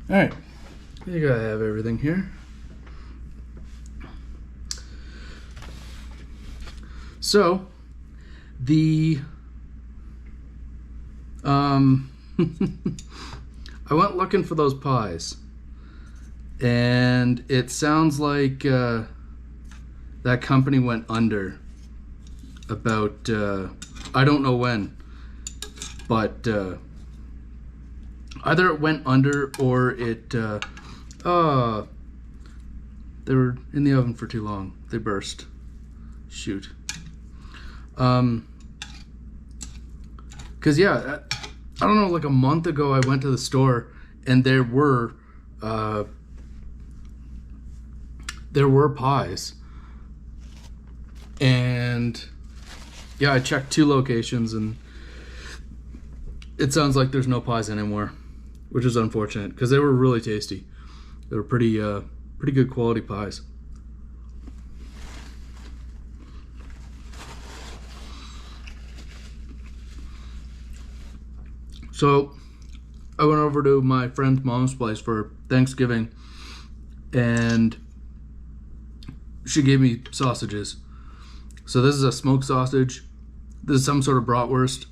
Alright, I think I have everything here. So, the I went looking for those pies, and it sounds like that company went under about I don't know when, but either it went under or it they were in the oven for too long. They burst. Shoot. Cause yeah, I don't know, like a month ago I went to the store and there were pies. And yeah, I checked 2 locations and it sounds like there's no pies anymore, which is unfortunate because they were really tasty. They were pretty good quality pies. So I went over to my friend's mom's place for Thanksgiving and she gave me sausages. So this is a smoked sausage, this is some sort of bratwurst,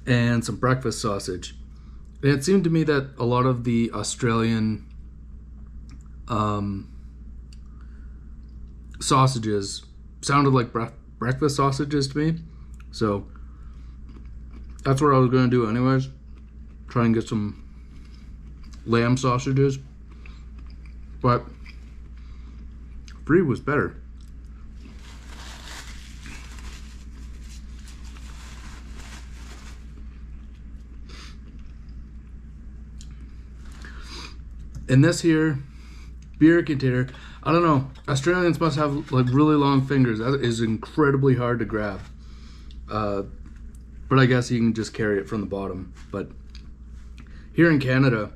and some breakfast sausage. And it seemed to me that a lot of the Australian sausages sounded like breakfast sausages to me. So that's what I was going to do anyways. Try and get some lamb sausages. But free was better. And this here beer container, I don't know, Australians must have like really long fingers. That is incredibly hard to grab. But I guess you can just carry it from the bottom. But here in Canada,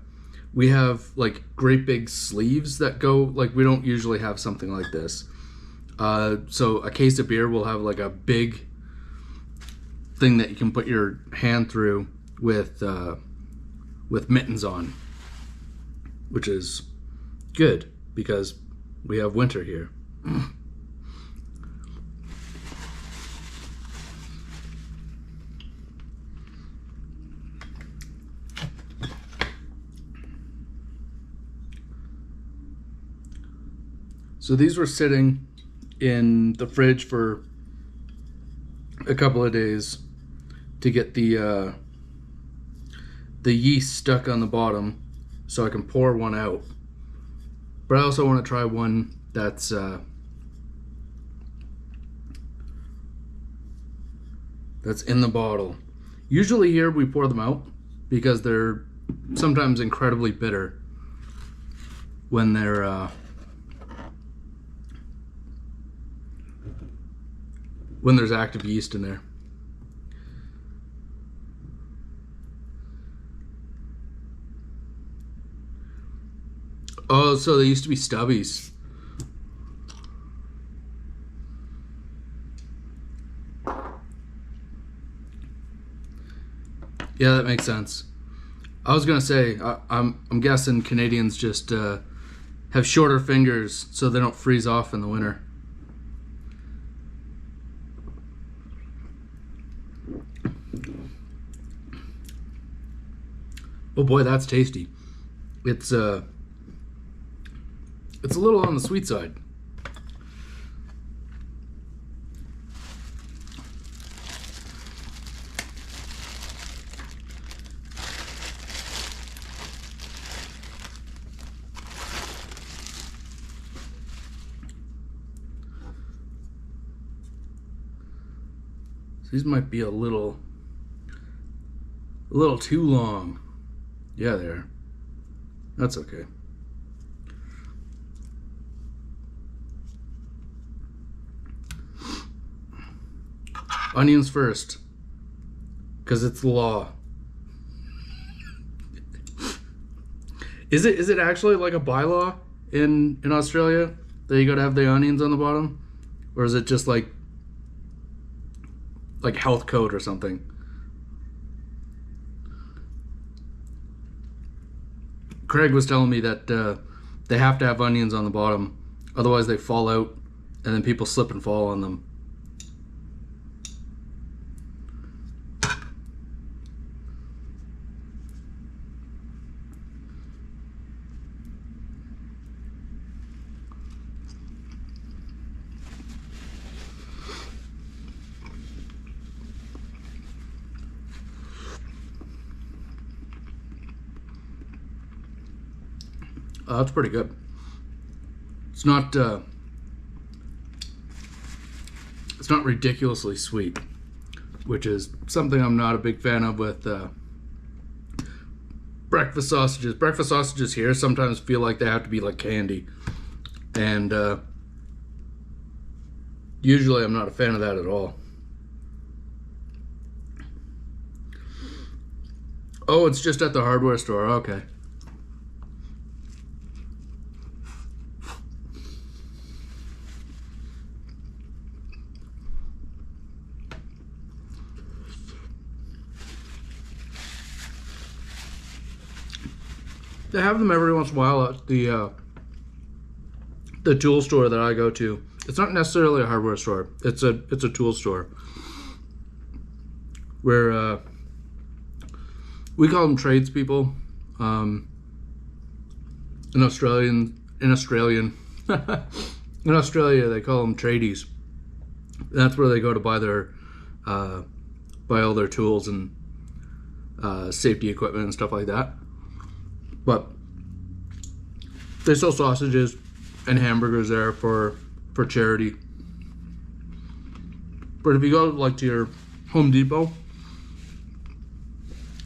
we have like great big sleeves that go, like we don't usually have something like this. So a case of beer will have like a big thing that you can put your hand through with mittens on, which is good because we have winter here. So these were sitting in the fridge for a couple of days to get the yeast stuck on the bottom so I can pour one out. But I also want to try one that's in the bottle. Usually here we pour them out because they're sometimes incredibly bitter when they're when there's active yeast in there. Oh, so they used to be stubbies. Yeah, that makes sense. I was gonna say, I'm guessing Canadians just have shorter fingers so they don't freeze off in the winter. Oh boy, that's tasty. It's a little on the sweet side. So these might be a little too long. Yeah, they are. That's okay. Onions first, because it's the law. Is it actually like a bylaw in Australia that you gotta have the onions on the bottom, or is it just like health code or something? Craig was telling me that they have to have onions on the bottom, otherwise they fall out, and then people slip and fall on them. That's pretty good. It's not ridiculously sweet, which is something I'm not a big fan of with breakfast sausages. Breakfast sausages here sometimes feel like they have to be like candy, and usually I'm not a fan of that at all. Oh, it's just at the hardware store. Okay. They have them every once in a while at the tool store that I go to. It's not necessarily a hardware store. It's a tool store where we call them tradespeople. In Australia they call them tradies. That's where they go to buy their buy all their tools and safety equipment and stuff like that. But they sell sausages and hamburgers there for charity. But if you go like to your Home Depot,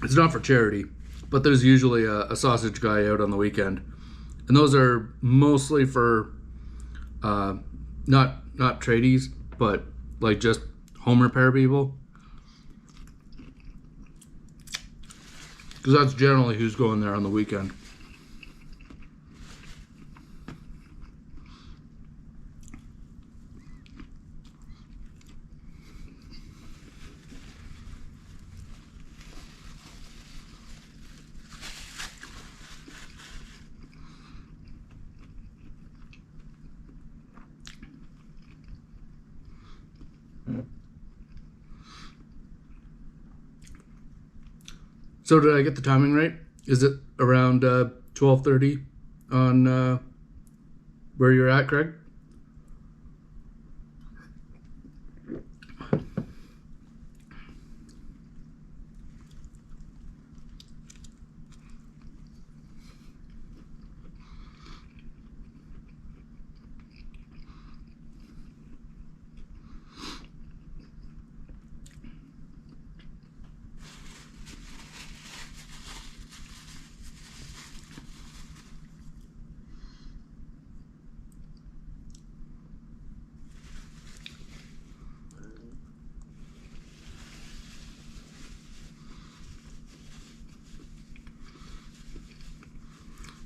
it's not for charity, but there's usually a sausage guy out on the weekend, and those are mostly for not tradies, but like just home repair people, because that's generally who's going there on the weekend. So did I get the timing right? Is it around 12:30 on where you're at, Craig?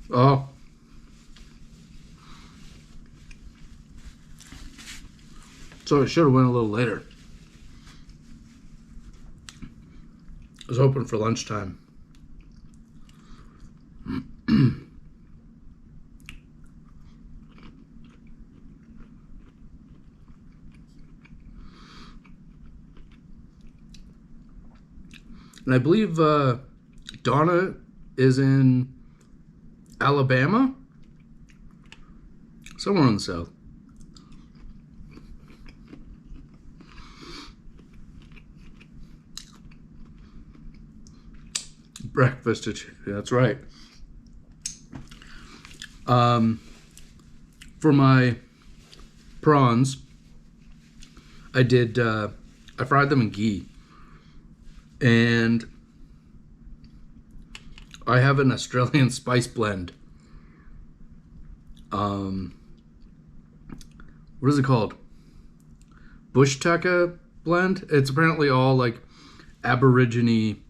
Oh. So it should have went a little later. I was hoping for lunchtime. And I believe Donna is in Alabama? Somewhere in the south. Breakfast, that's right. For my prawns, I fried them in ghee. And I have an Australian spice blend. What is it called? Bush Tucker blend? It's apparently all like Aborigine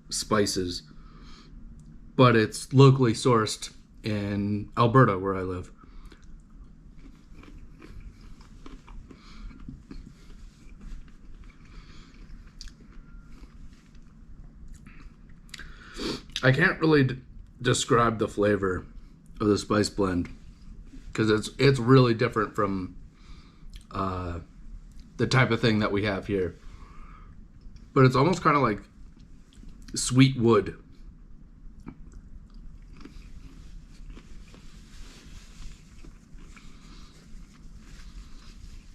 spices, but it's locally sourced in Alberta, where I live. I can't really describe the flavor of the spice blend, because it's really different from the type of thing that we have here. But it's almost kind of like sweet wood.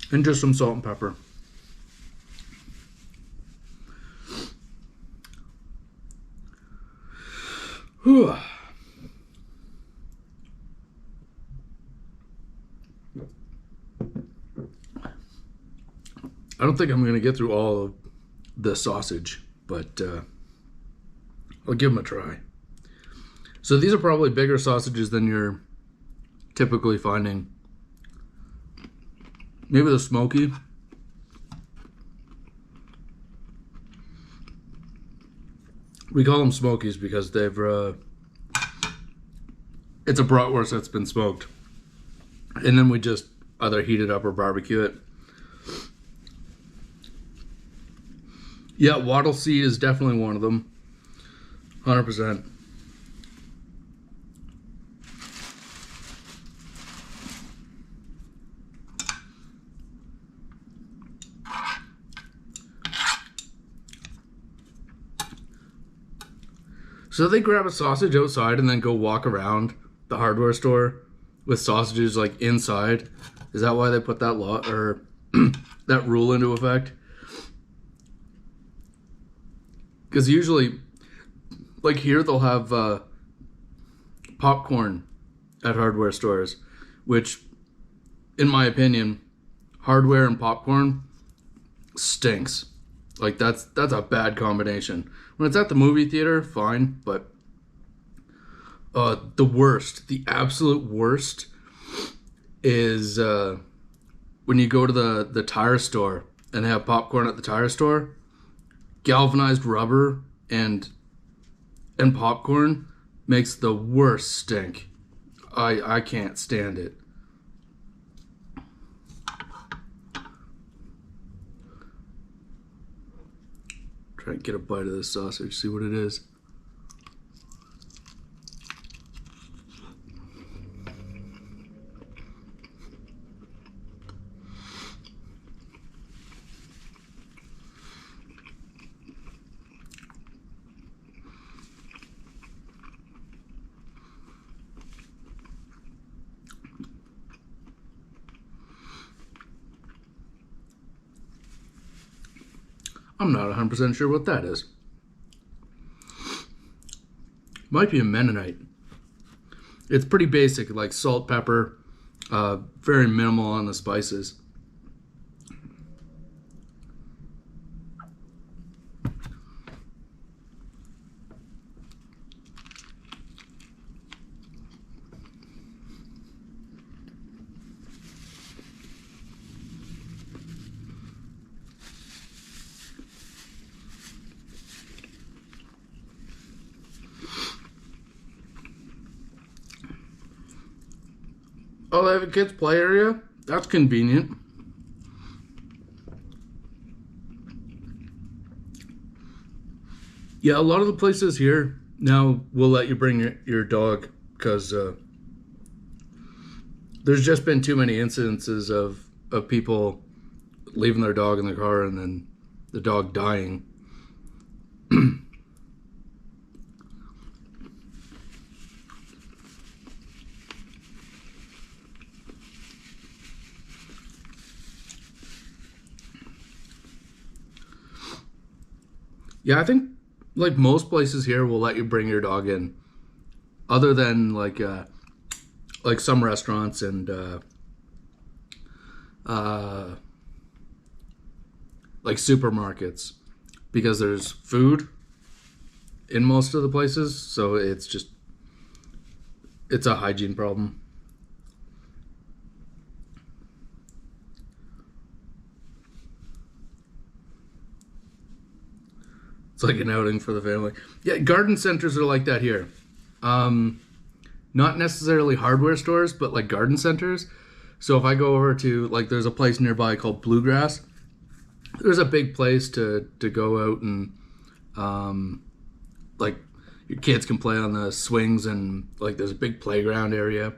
And just some salt and pepper. Whew. I don't think I'm going to get through all of the sausage, but I'll give them a try. So these are probably bigger sausages than you're typically finding. Maybe the smoky. We call them smokies because they've it's a bratwurst that's been smoked, and then we just either heat it up or barbecue it. Yeah, wattle seed is definitely one of them. 100%. So they grab a sausage outside and then go walk around the hardware store with sausages like inside. Is that why they put that law or that rule into effect? Because usually, like here, they'll have popcorn at hardware stores, which, in my opinion, hardware and popcorn stinks. Like that's a bad combination. When it's at the movie theater, fine, but the absolute worst is when you go to the tire store and they have popcorn at the tire store. Galvanized rubber and popcorn makes the worst stink. I can't stand it. Try and get a bite of this sausage, see what it is. I'm not 100% sure what that is. Might be a Mennonite. It's pretty basic, like salt, pepper, very minimal on the spices. Oh, they have a kids' play area? That's convenient. Yeah, a lot of the places here now will let you bring your dog because there's just been too many incidences of people leaving their dog in the car and then the dog dying. Yeah, I think like most places here will let you bring your dog in, other than like some restaurants and like supermarkets, because there's food in most of the places, so it's a hygiene problem. It's like an outing for the family. Yeah, garden centers are like that here. Not necessarily hardware stores, but like garden centers. So if I go over to, like, there's a place nearby called Bluegrass. There's a big place to go out and, like, your kids can play on the swings, and like there's a big playground area.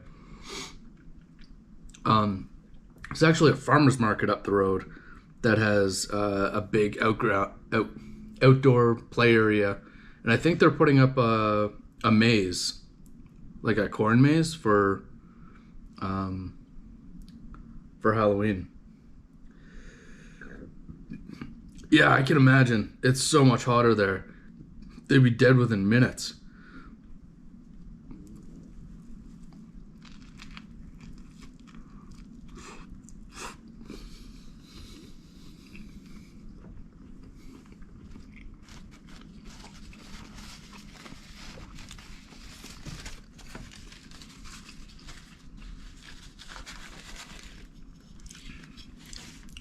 It's actually a farmer's market up the road that has a big outdoor play area, and I think they're putting up a maze, like a corn maze for Halloween. Yeah, I can imagine. It's so much hotter there. They'd be dead within minutes.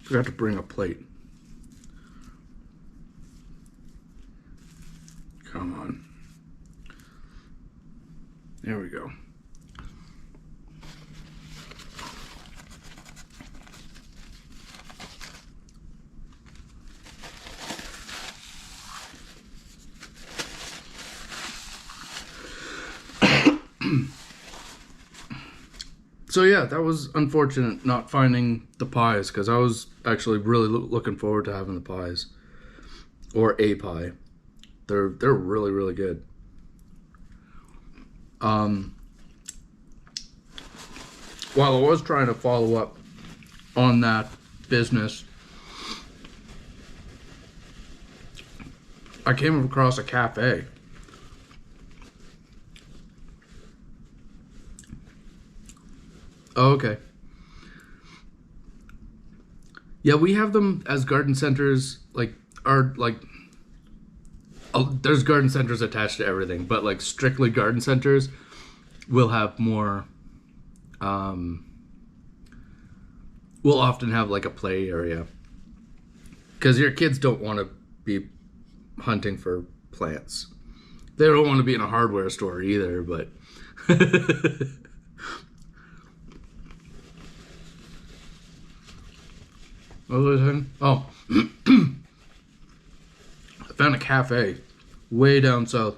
Forgot to bring a plate. Come on. There we go. So yeah, that was unfortunate not finding the pies, because I was actually really looking forward to having the pies, or a pie. They're really, really good. While I was trying to follow up on that business, I came across a cafe. Oh, okay. Yeah, we have them as garden centers, there's garden centers attached to everything, but like strictly garden centers will have more, we'll often have like a play area, because your kids don't want to be hunting for plants. They don't want to be in a hardware store either, but what was I saying? Oh, I found a cafe way down south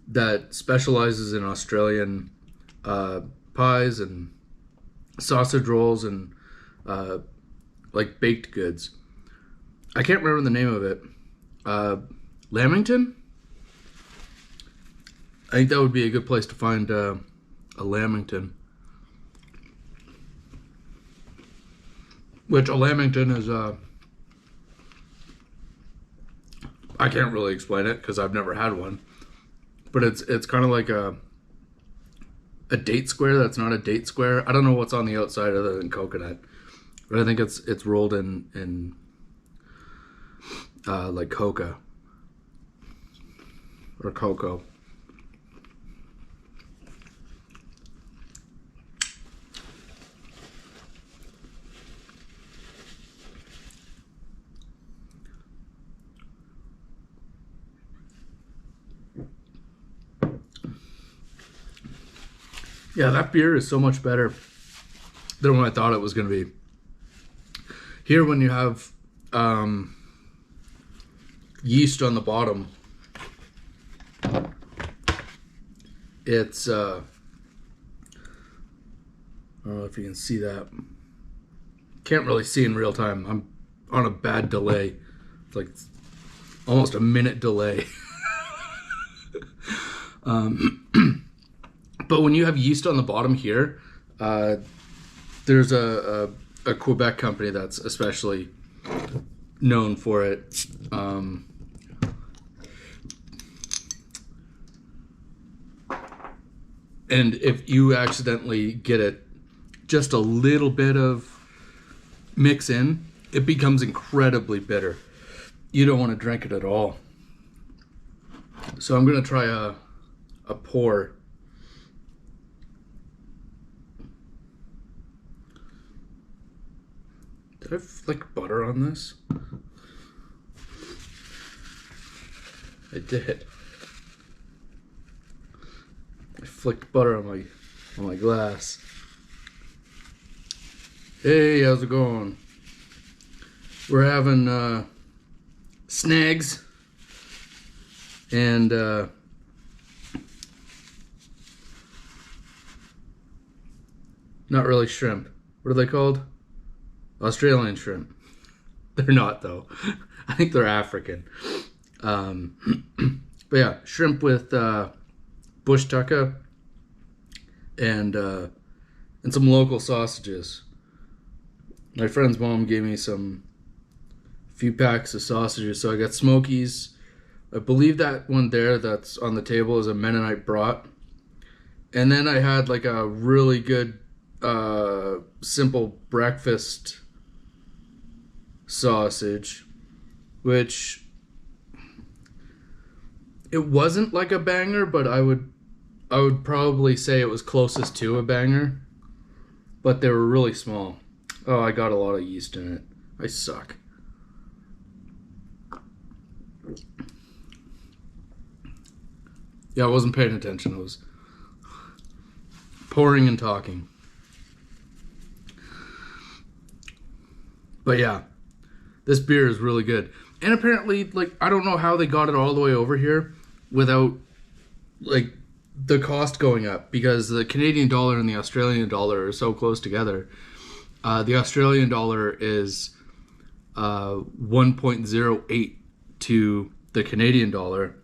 that specializes in Australian pies and sausage rolls and like baked goods. I can't remember the name of it. Lamington? I think that would be a good place to find a Lamington. Which a Lamington is, I can't really explain it because I've never had one. But it's kind of like a date square that's not a date square. I don't know what's on the outside other than coconut. But I think it's rolled in like coca or cocoa. Yeah, that beer is so much better than what I thought it was going to be. Here, when you have yeast on the bottom, it's I don't know if you can see that. Can't really see in real time. I'm on a bad delay. It's like almost a minute delay. But when you have yeast on the bottom here, there's a Quebec company that's especially known for it. And if you accidentally get it just a little bit of mix in, it becomes incredibly bitter. You don't want to drink it at all. So I'm going to try a pour. Did I flick butter on this? I did. I flicked butter on my glass. Hey, how's it going? We're having snags and Not really shrimp. What are they called? Australian shrimp. They're not, though. I think they're African. But yeah, shrimp with bush tucka and some local sausages. My friend's mom gave me a few packs of sausages, so I got Smokies. I believe that one there that's on the table is a Mennonite brat. And then I had like a really good simple breakfast sausage, which it wasn't like a banger, but I would probably say it was closest to a banger. But they were really small. Oh, I got a lot of yeast in it. I suck. Yeah, I wasn't paying attention. I was pouring and talking. But yeah, this beer is really good. And apparently, like, I don't know how they got it all the way over here without, like, the cost going up, because the Canadian dollar and the Australian dollar are so close together. The Australian dollar is 1.08 to the Canadian dollar,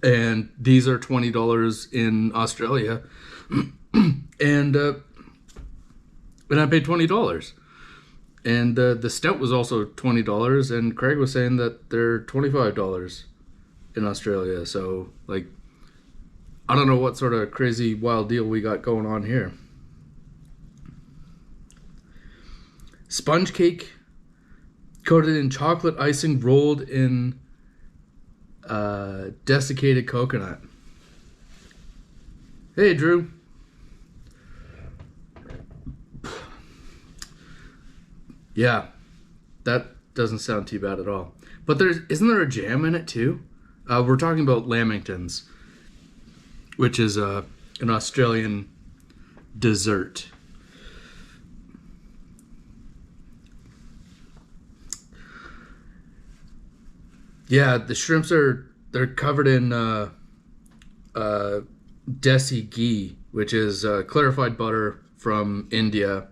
and these are $20 in Australia, and I paid $20. And the stout was also $20, and Craig was saying that they're $25 in Australia. So, like, I don't know what sort of crazy wild deal we got going on here. Sponge cake coated in chocolate icing, rolled in desiccated coconut. Hey, Drew. Yeah, that doesn't sound too bad at all. But isn't there a jam in it too? We're talking about Lamingtons, which is an Australian dessert. Yeah, the shrimps they're covered in desi ghee, which is clarified butter from India.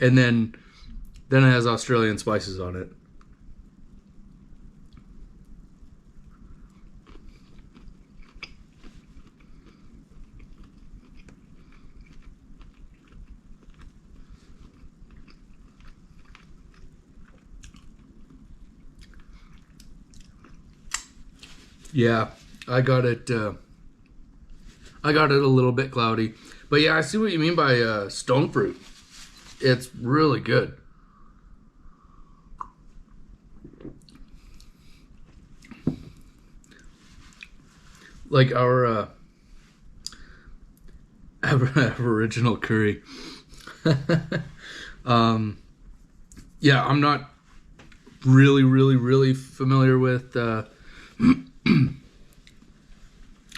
And then it has Australian spices on it. Yeah, I got it a little bit cloudy. But yeah, I see what you mean by stone fruit. It's really good. Like our Aboriginal curry. Yeah, I'm not really familiar with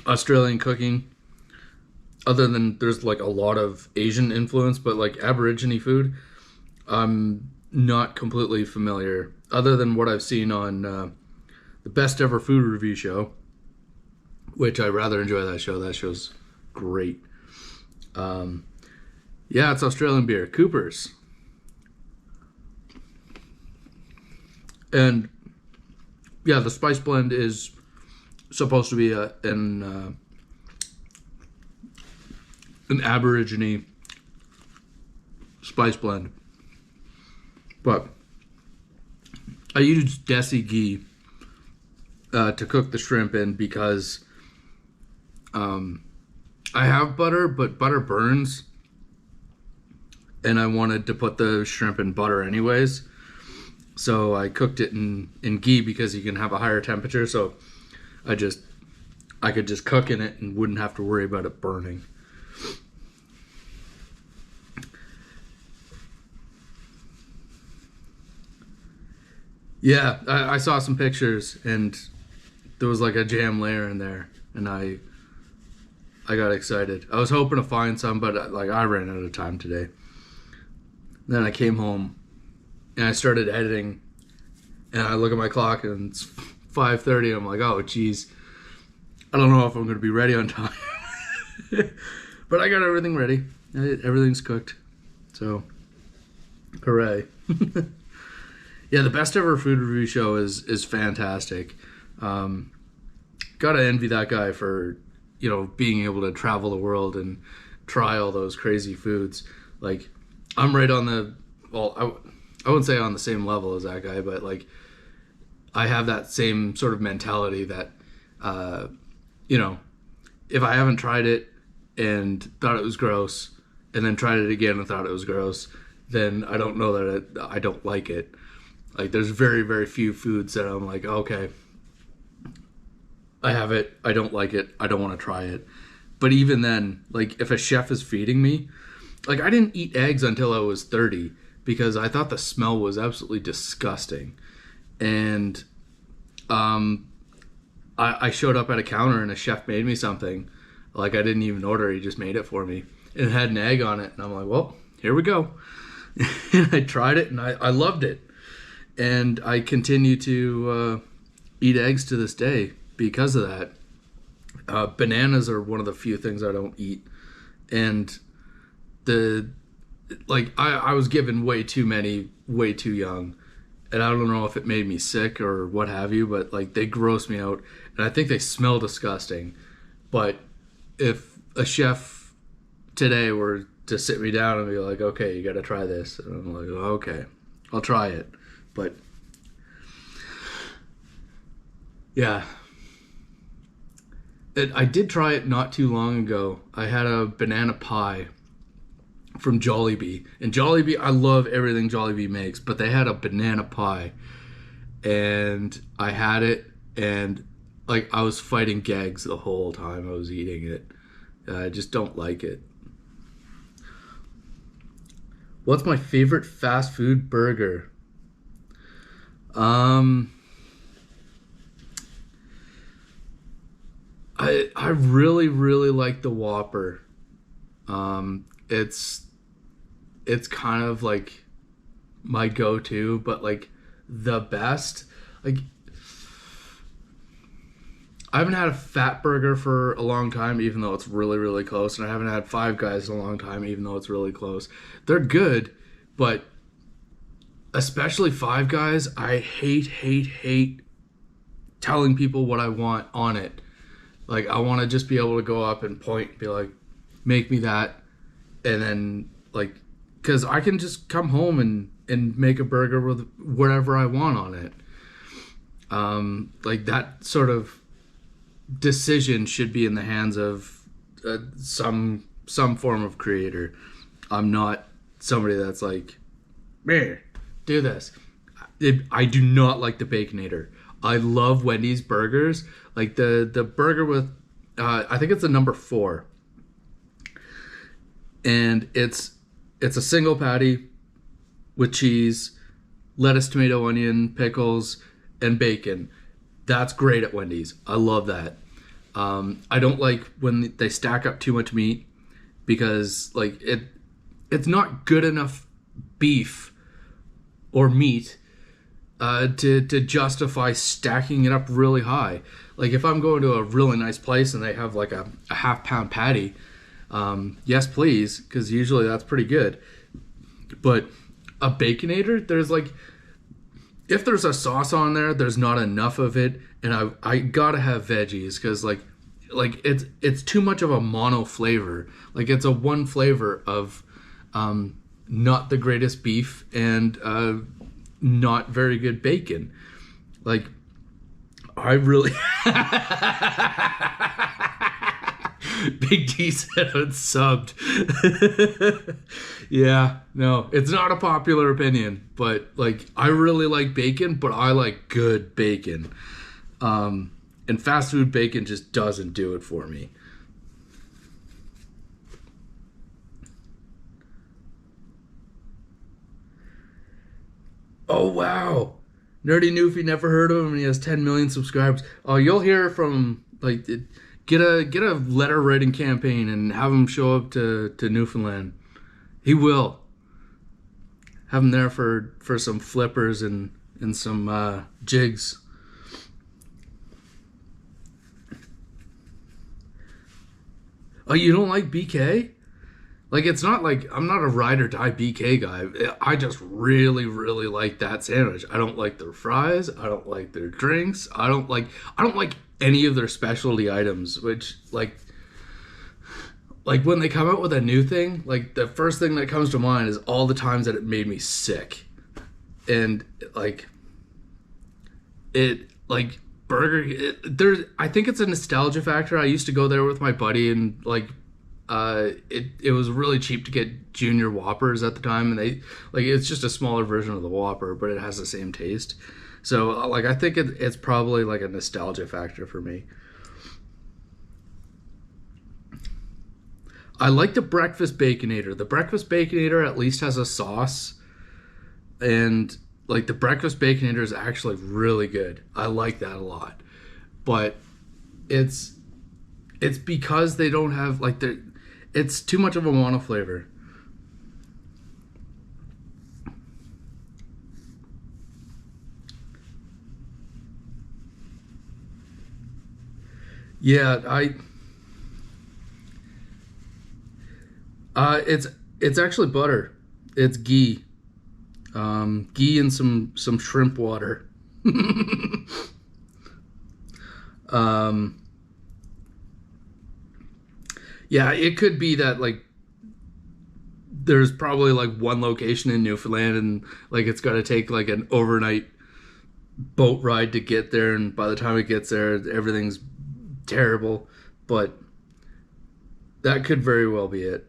Australian cooking, other than there's like a lot of Asian influence, but like Aborigine food, I'm not completely familiar, other than what I've seen on the Best Ever Food Review show, which I rather enjoy that show. That show's great. Yeah, it's Australian beer, Cooper's. And yeah, the spice blend is supposed to be an Aborigine spice blend, but I used desi ghee to cook the shrimp in because I have butter, but butter burns, and I wanted to put the shrimp in butter anyways. So I cooked it in ghee because you can have a higher temperature. So I could just cook in it and wouldn't have to worry about it burning. Yeah, I saw some pictures and there was like a jam layer in there, and I got excited. I was hoping to find some, but like I ran out of time today. Then I came home and I started editing, and I look at my clock and it's 5:30. I'm like, oh geez, I don't know if I'm going to be ready on time. But I got everything ready. Everything's cooked. So, hooray. Yeah, the Best Ever Food Review Show is fantastic. Gotta envy that guy for, being able to travel the world and try all those crazy foods. Like, I'm right on I wouldn't say on the same level as that guy, but like, I have that same sort of mentality that, if I haven't tried it and thought it was gross, and then tried it again and thought it was gross, then I don't know that I don't like it. Like, there's very, very few foods that I'm like, okay, I have it, I don't like it, I don't want to try it. But even then, like, if a chef is feeding me, like, I didn't eat eggs until I was 30 because I thought the smell was absolutely disgusting. And I showed up at a counter and a chef made me something. Like, I didn't even order, he just made it for me. And it had an egg on it, and I'm like, well, here we go. And I tried it, and I loved it. And I continue to eat eggs to this day because of that. Bananas are one of the few things I don't eat. And I was given way too many, way too young. And I don't know if it made me sick or what have you, but like, they gross me out. And I think they smell disgusting. But if a chef today were to sit me down and be like, okay, you got to try this. And I'm like, okay, I'll try it. But yeah, I did try it not too long ago. I had a banana pie from Jollibee. And Jollibee, I love everything Jollibee makes, but they had a banana pie. And I had it, and like, I was fighting gags the whole time I was eating it. I just don't like it. What's my favorite fast food burger? I really, really like the Whopper. It's kind of like my go-to, but like the best. Like, I haven't had a fat burger for a long time, even though it's really, really close. And I haven't had Five Guys in a long time, even though it's really close. They're good, but especially Five Guys, I hate telling people what I want on it. Like, I want to just be able to go up and point and be like, make me that. And then, like, because I can just come home and make a burger with whatever I want on it. Like, that sort of decision should be in the hands of some form of creator. I'm not somebody that's like, man, do this. I do not like the Baconator. I love Wendy's burgers. Like the burger with, I think it's a number 4. And it's a single patty with cheese, lettuce, tomato, onion, pickles, and bacon. That's great at Wendy's. I love that. I don't like when they stack up too much meat because like it's not good enough beef or meat to justify stacking it up really high. Like, if I'm going to a really nice place and they have like a half-pound patty, yes please, because usually that's pretty good. But a Baconator, there's like, if there's a sauce on there, there's not enough of it, and I gotta have veggies because like it's too much of a mono flavor. Like, it's a one flavor of not the greatest beef and not very good bacon. Like, I really Big D said it's subbed. Yeah, no, it's not a popular opinion, but like, I really like bacon, but I like good bacon. And fast food bacon just doesn't do it for me. Oh wow, Nerdy Newfie, never heard of him, and he has 10 million subscribers. Oh, you'll hear from like, get a letter writing campaign and have him show up to Newfoundland. He will. Have him there for some flippers and some jigs. Oh, you don't like BK? Like, it's not like I'm not a ride or die BK guy. I just really, really like that sandwich. I don't like their fries. I don't like their drinks. I don't like any of their specialty items, which like when they come out with a new thing, like the first thing that comes to mind is all the times that it made me sick. And like it like there's I think it's a nostalgia factor. I used to go there with my buddy and like it was really cheap to get junior Whoppers at the time, and they like it's just a smaller version of the Whopper, but it has the same taste. So like I think it's probably like a nostalgia factor for me. I like the breakfast baconator. The breakfast baconator at least has a sauce, and like the breakfast baconator is actually really good. I like that a lot, but it's because they don't have like it's too much of a mono flavor. Yeah, it's actually butter. It's ghee. Ghee and some shrimp water. um yeah, it could be that like there's probably like one location in Newfoundland and like it's got to take like an overnight boat ride to get there, and by the time it gets there everything's terrible, but that could very well be it.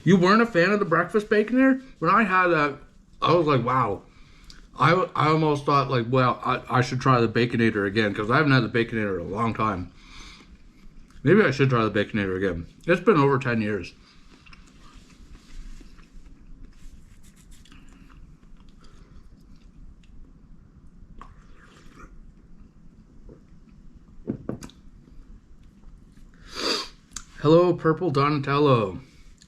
You weren't a fan of the breakfast baconator? When I had that, I was like, wow. I almost thought like, well, I should try the baconator again because I haven't had the baconator in a long time. Maybe I should try the baconator again. It's been over 10 years. Hello, Purple Donatello.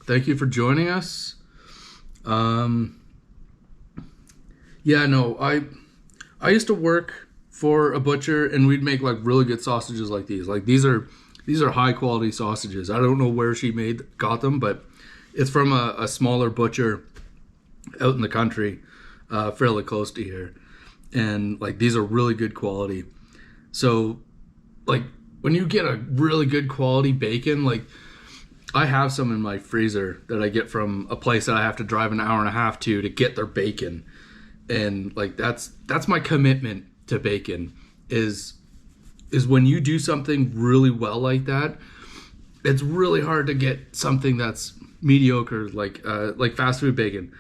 Thank you for joining us. Yeah, no, I used to work for a butcher, and we'd make like really good sausages like these. Like these are high quality sausages. I don't know where she got them, but it's from a smaller butcher out in the country, fairly close to here, and like these are really good quality. So, like when you get a really good quality bacon, like I have some in my freezer that I get from a place that I have to drive an hour and a half to get their bacon. And like that's my commitment to bacon is when you do something really well like that, it's really hard to get something that's mediocre like fast food bacon.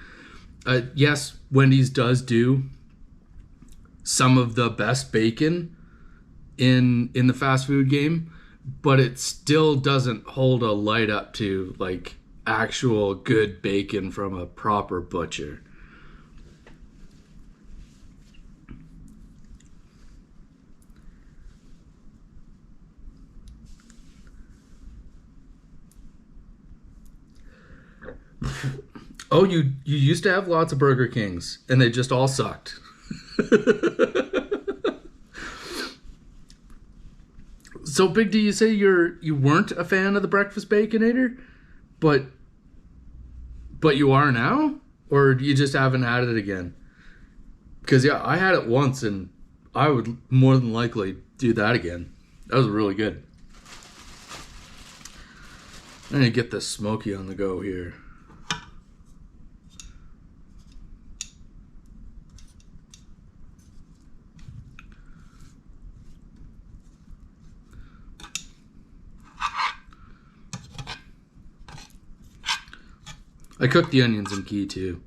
Yes, Wendy's does do some of the best bacon in the fast food game, but it still doesn't hold a light up to like actual good bacon from a proper butcher. Oh, you used to have lots of Burger Kings and they just all sucked. So Big D, you say you weren't a fan of the breakfast baconator, but you are now, or you just haven't had it again? Because yeah, I had it once and I would more than likely do that again. That was really good. I need to get this smoky on the go here. I cook the onions in ghee too,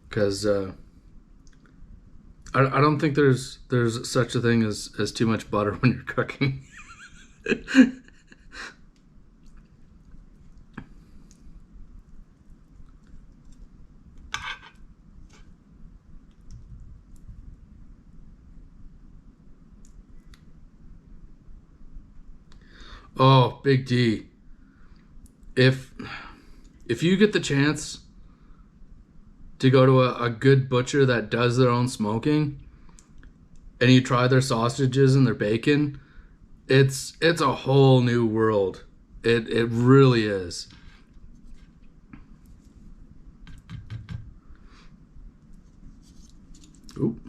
because I don't think there's such a thing as too much butter when you're cooking. Oh, Big D. If you get the chance to go to a good butcher that does their own smoking, and you try their sausages and their bacon, it's a whole new world. It really is. Oop.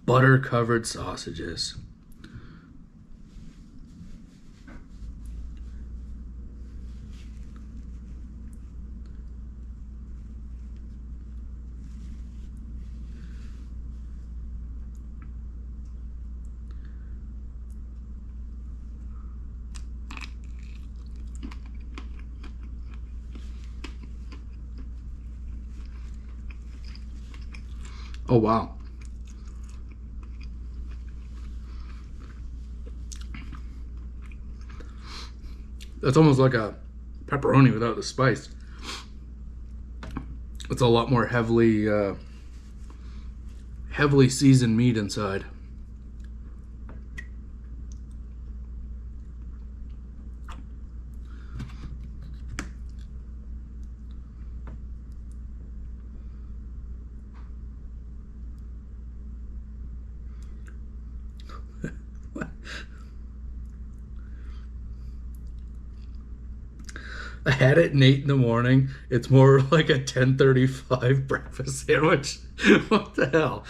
Butter covered sausages. Oh wow. That's almost like a pepperoni without the spice. It's a lot more heavily seasoned meat inside. I had it at 8 in the morning. It's more like a 10:35 breakfast sandwich. What the hell?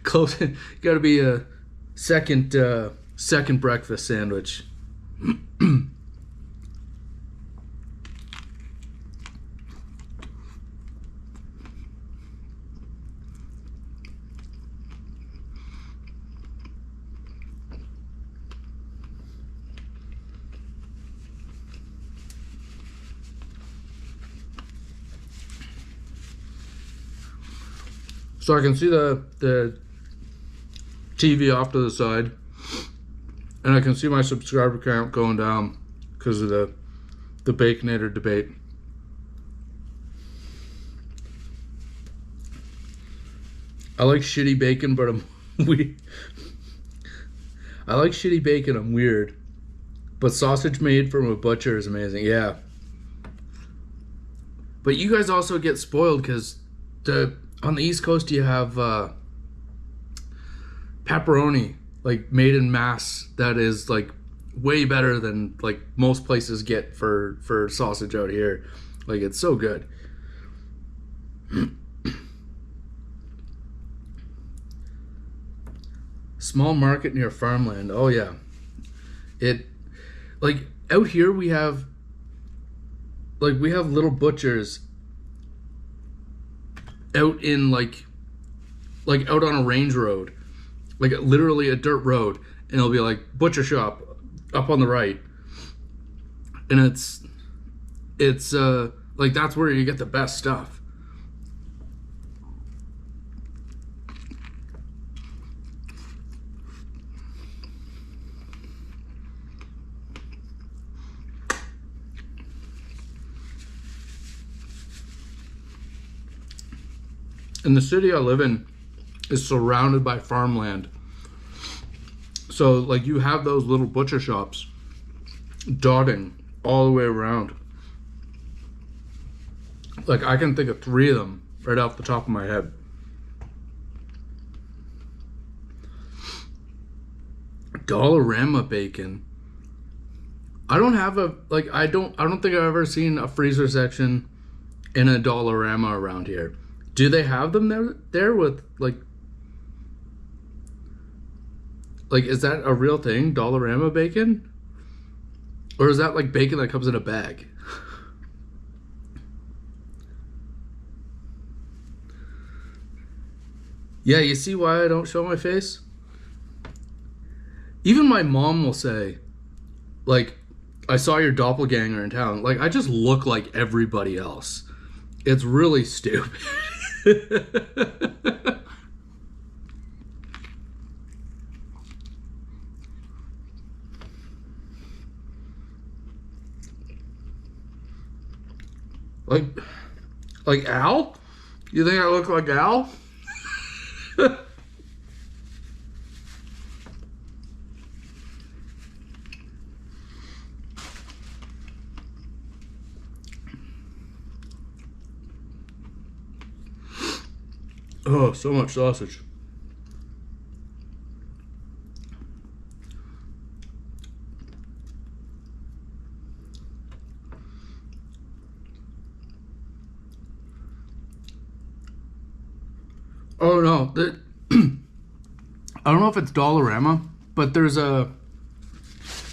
Close. Got to be a second breakfast sandwich. So I can see the TV off to the side, and I can see my subscriber count going down because of the Baconator debate. I like shitty bacon, but I'm weird. I like shitty bacon, I'm weird. But sausage made from a butcher is amazing, yeah. But you guys also get spoiled because on the East Coast you have pepperoni, like made in mass, that is like way better than like most places get for sausage out here. Like, it's so good. Small market near farmland. Oh yeah. It, like, out here we have little butchers out in like out on a range road, like literally a dirt road, and it'll be like butcher shop up on the right, and it's like that's where you get the best stuff. And the city I live in is surrounded by farmland. So, like, you have those little butcher shops dotting all the way around. Like, I can think of 3 of them right off the top of my head. Dollarama bacon. I don't have a, like, I don't think I've ever seen a freezer section in a Dollarama around here. Do they have them there with like is that a real thing, Dollarama bacon? Or is that like bacon that comes in a bag? Yeah, you see why I don't show my face? Even my mom will say, like, I saw your doppelganger in town. Like, I just look like everybody else. It's really stupid. like Al? You think I look like Al? Oh, so much sausage. Oh no, I don't know if it's Dollarama, but there's a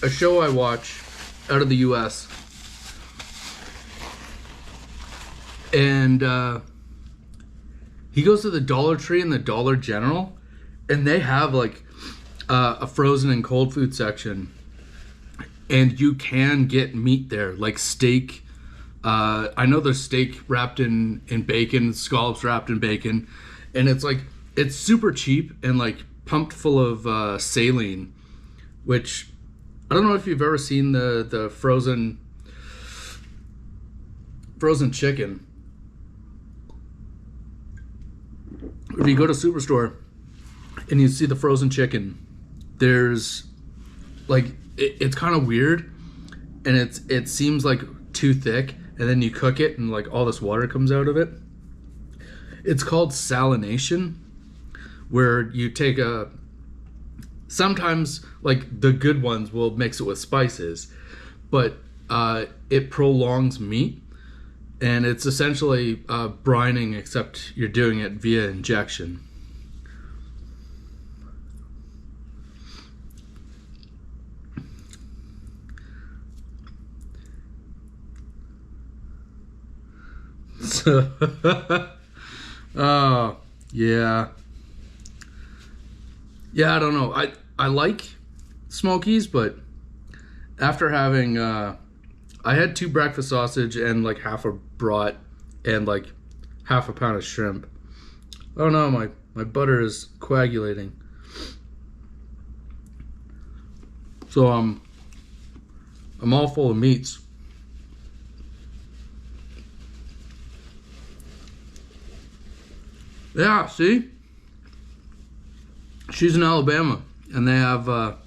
show I watch out of the U.S. and he goes to the Dollar Tree and the Dollar General, and they have like a frozen and cold food section, and you can get meat there, like steak. I know there's steak wrapped in bacon, scallops wrapped in bacon, and it's super cheap and like pumped full of saline, which I don't know if you've ever seen the frozen chicken. If you go to Superstore and you see the frozen chicken, there's like it's kind of weird, and it seems like too thick, and then you cook it and like all this water comes out of it. It's called salination, where you take sometimes like the good ones will mix it with spices, but it prolongs meat, and it's essentially brining, except you're doing it via injection. So, oh yeah, I don't know. I like Smokies, but after having I had 2 breakfast sausage and like half a brat and like half a pound of shrimp. Oh no, my butter is coagulating. So I'm all full of meats. Yeah, see? She's in Alabama, and they have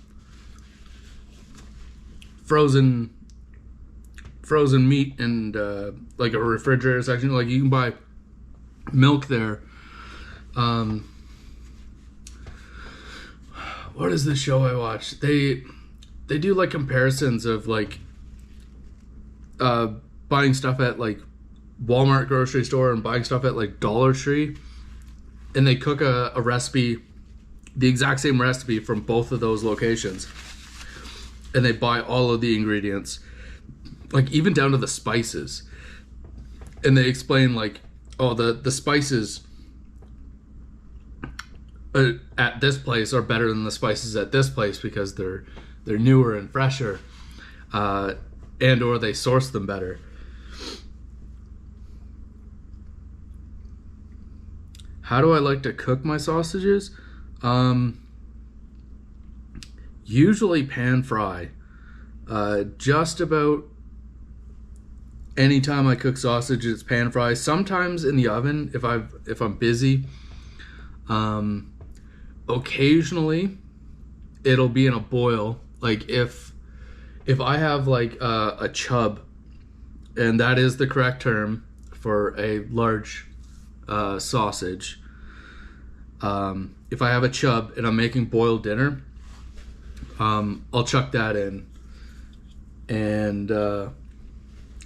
frozen meat and like a refrigerator section. Like you can buy milk there. What is the show I watch? They do like comparisons of like buying stuff at like Walmart grocery store and buying stuff at like Dollar Tree, and they cook a recipe, the exact same recipe from both of those locations, and they buy all of the ingredients, like even down to the spices, and they explain like, oh, the spices at this place are better than the spices at this place because they're newer and fresher, and or they source them better. How do I like to cook my sausages? Usually pan fry. Just about anytime I cook sausage, it's pan fry. Sometimes in the oven if I'm busy. Occasionally it'll be in a boil. Like if I have like a chub, and that is the correct term for a large sausage. If I have a chub and I'm making boiled dinner, I'll chuck that in, and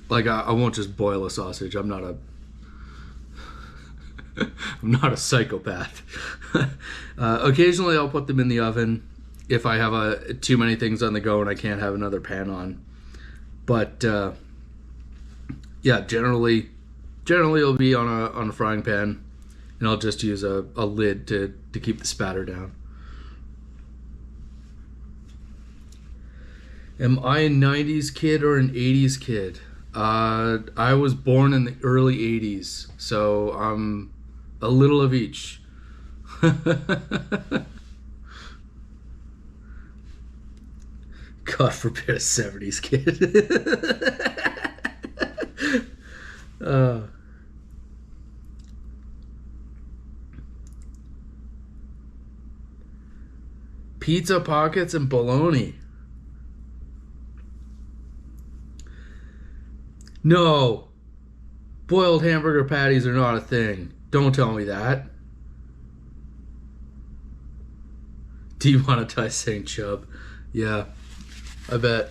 like I won't just boil a sausage. I'm not a psychopath. Occasionally I'll put them in the oven if I have too many things on the go and I can't have another pan on. But yeah, generally it'll be on a frying pan, and I'll just use a lid to keep the spatter down. Am I a 90s kid or an 80s kid? I was born in the early 80s, so I'm a little of each. God forbid a 70s kid. Pizza pockets and bologna. No. Boiled hamburger patties are not a thing. Don't tell me that. Demonetize St. Chub. Yeah, I bet.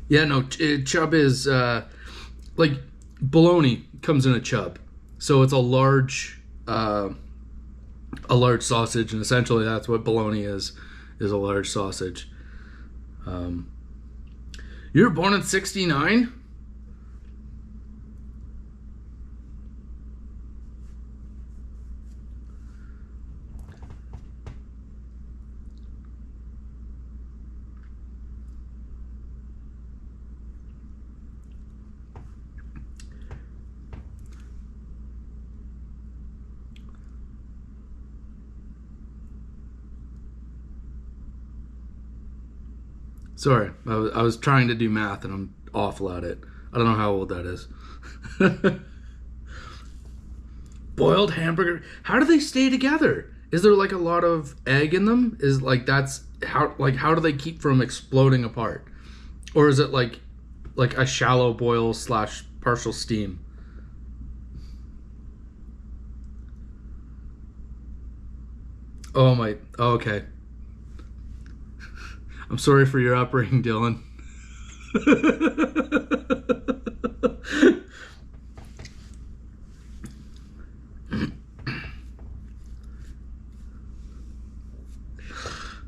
Yeah, no, chub is like bologna comes in a chub, so it's a large sausage, and essentially that's what bologna is a large sausage. You were born in '69. Sorry, I was trying to do math and I'm awful at it. I don't know how old that is. Boiled hamburger. How do they stay together? Is there like a lot of egg in them? Is like that's how do they keep from exploding apart? Or is it like a shallow boil / partial steam? Oh my. Oh, okay. I'm sorry for your upbringing, Dylan.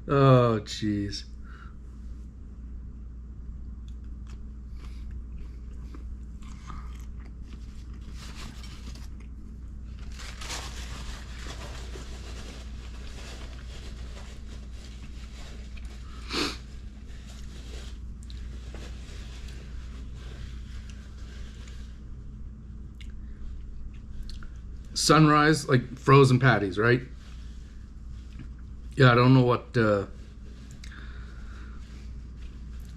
Oh, jeez. Sunrise, like frozen patties, right? Yeah, I don't know what. Oh,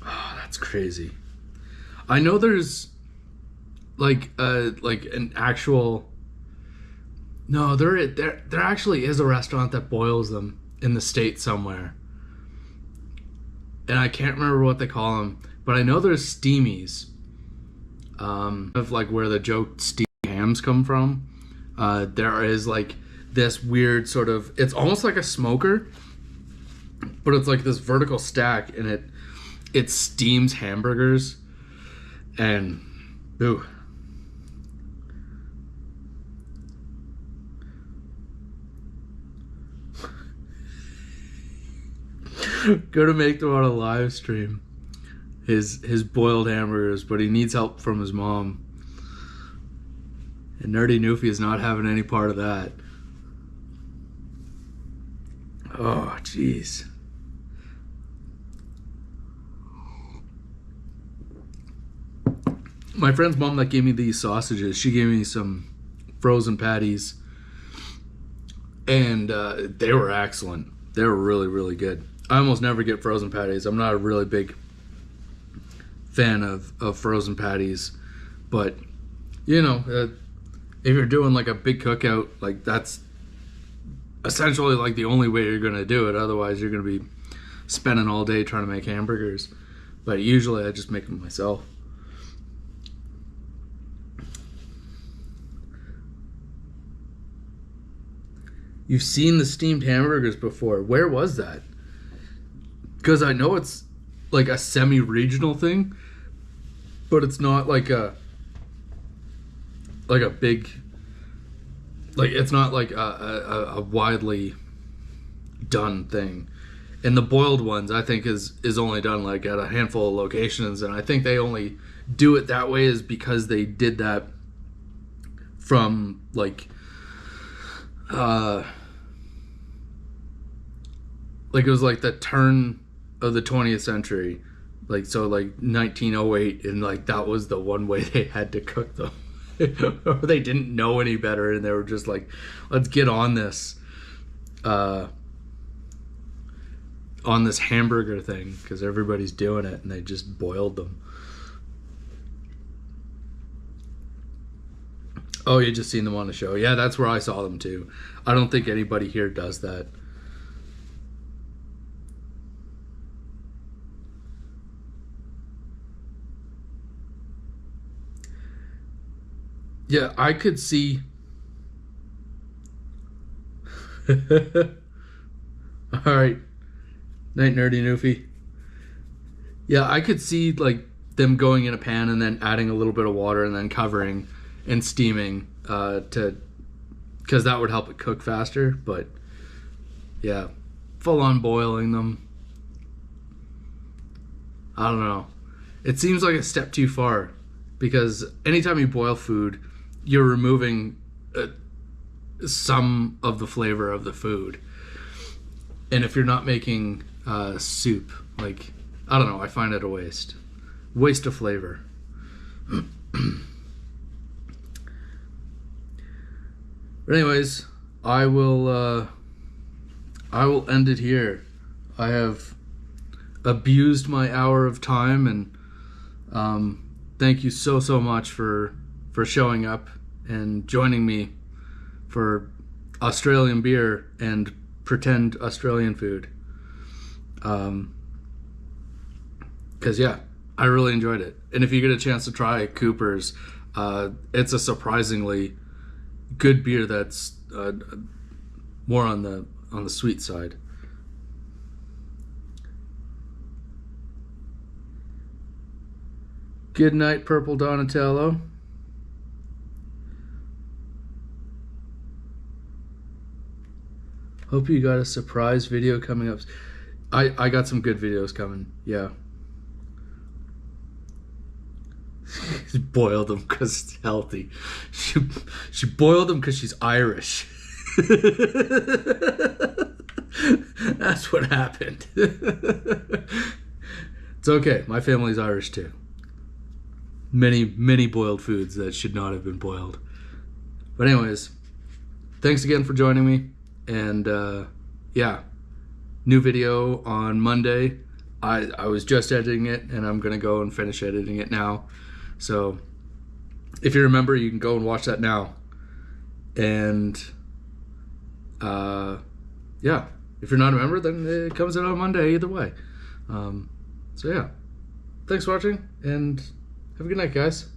that's crazy. I know there's like an actual. No, there actually is a restaurant that boils them in the States somewhere, and I can't remember what they call them, but I know there's Steamies. Of like where the joke steamed hams come from. There is like this weird sort of. It's almost like a smoker, but it's like this vertical stack, and it steams hamburgers, and ooh. Gonna make them on a live stream. His boiled hamburgers, but he needs help from his mom. And Nerdy Newfie is not having any part of that. Oh, jeez. My friend's mom that gave me these sausages, she gave me some frozen patties, and they were excellent. They were really, really good. I almost never get frozen patties. I'm not a really big fan of frozen patties, but you know, if you're doing like a big cookout, like that's essentially like the only way you're gonna do it. Otherwise, you're gonna be spending all day trying to make hamburgers. But usually, I just make them myself. You've seen the steamed hamburgers before. Where was that? Because I know it's like a semi-regional thing, but it's not like a big, like it's not like a widely done thing. And the boiled ones, I think, is only done like at a handful of locations, and I think they only do it that way is because they did that from like it was like the turn of the 20th century, like so like 1908, and like that was the one way they had to cook them. Or they didn't know any better, and they were just like, let's get on this hamburger thing because everybody's doing it, and they just boiled them. Oh, you just seen them on the show. Yeah, that's where I saw them too. I don't think anybody here does that. Yeah, I could see. All right, night nerdy Newfie. Yeah, I could see like them going in a pan and then adding a little bit of water and then covering and steaming to, because that would help it cook faster. But yeah, full on boiling them. I don't know. It seems like a step too far, because anytime you boil food, you're removing some of the flavor of the food. And if you're not making soup, like, I don't know, I find it a waste of flavor. But anyways, I will end it here. I have abused my hour of time, and thank you so much for showing up and joining me for Australian beer and pretend Australian food. Because yeah, I really enjoyed it. And if you get a chance to try Cooper's, it's a surprisingly good beer that's more on the sweet side. Good night, Purple Donatello. Hope you got a surprise video coming up. I got some good videos coming. Yeah. She boiled them because it's healthy. She boiled them because she's Irish. That's what happened. It's okay. My family's Irish too. Many boiled foods that should not have been boiled. But anyways, thanks again for joining me. And yeah, new video on Monday. I was just editing it, and I'm gonna go and finish editing it now. So if you remember, you can go and watch that now. And yeah, if you're not a member, then it comes out on Monday either way. So yeah, thanks for watching, and have a good night, guys.